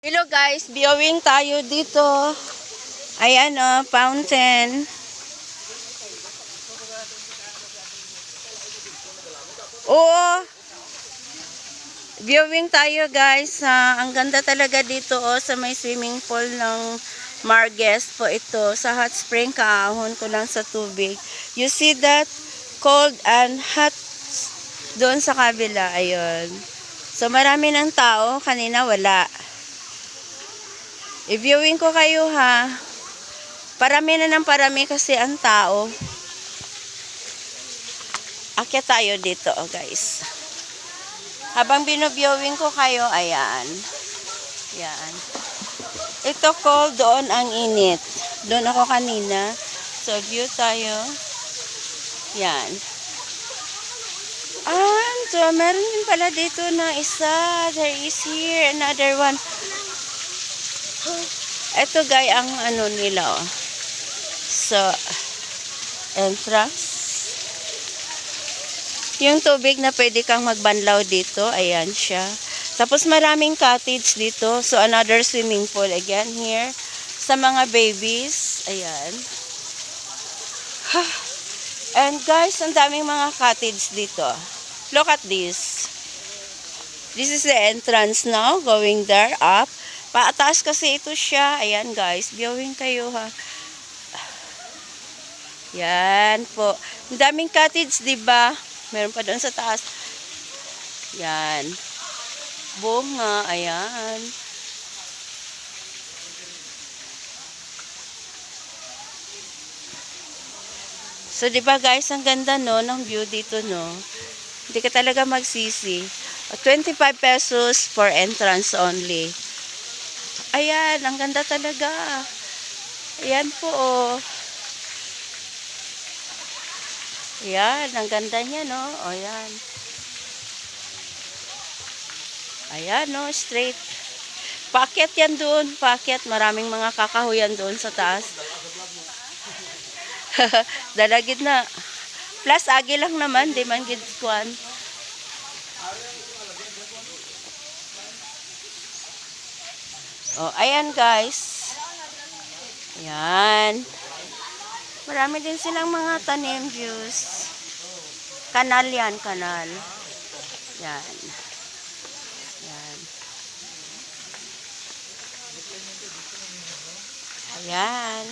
Hello guys, viewing tayo dito. Ayan fountain. Oo. Viewing tayo guys. Ang ganda talaga dito sa may swimming pool ng Marges po ito. Sa hot spring, kaahon ko lang sa tubig. You see that? Cold and hot doon sa kabila. Ayun. So marami ng tao. Kanina wala. I-viewing ko kayo ha. Parami na ng parami kasi ang tao. Akyat tayo dito guys. Habang binoviewing ko kayo, ayan. Yan. Ito cold, doon ang init. Doon ako kanina. So view tayo. Yan. So meron din pala dito na isa. There is here another one. Ito guys ang ano nila So entrance. Yung tubig na pwede kang magbanlaw dito, ayan siya. Tapos maraming cottage dito. So another swimming pool again here. Sa mga babies, ayan. And guys, ang daming mga cottage dito. Look at this. This is the entrance now, going there up. Paataas kasi ito siya. Ayan guys, viewing kayo ha. Yan po. Ang daming cottage, diba? Meron pa doon sa taas. Yan. Bunga. Ayan. So, diba guys, ang ganda no, ng view dito no. Hindi ka talaga magsisi. 25 pesos for entrance only. Ayan, ang ganda talaga. Ayan po Ayan, ang ganda niya, no? O, ayan. Ayan, no? Straight. Paakyat yan doon. Paakyat. Maraming mga kakahuyan doon sa taas. Dalagid na. Plus, agi lang naman. Di man gidkuan. O, ayan, guys. Ayan. Marami din silang mga tanim views. Kanal yan, kanal. Yan. Yan. Ayan.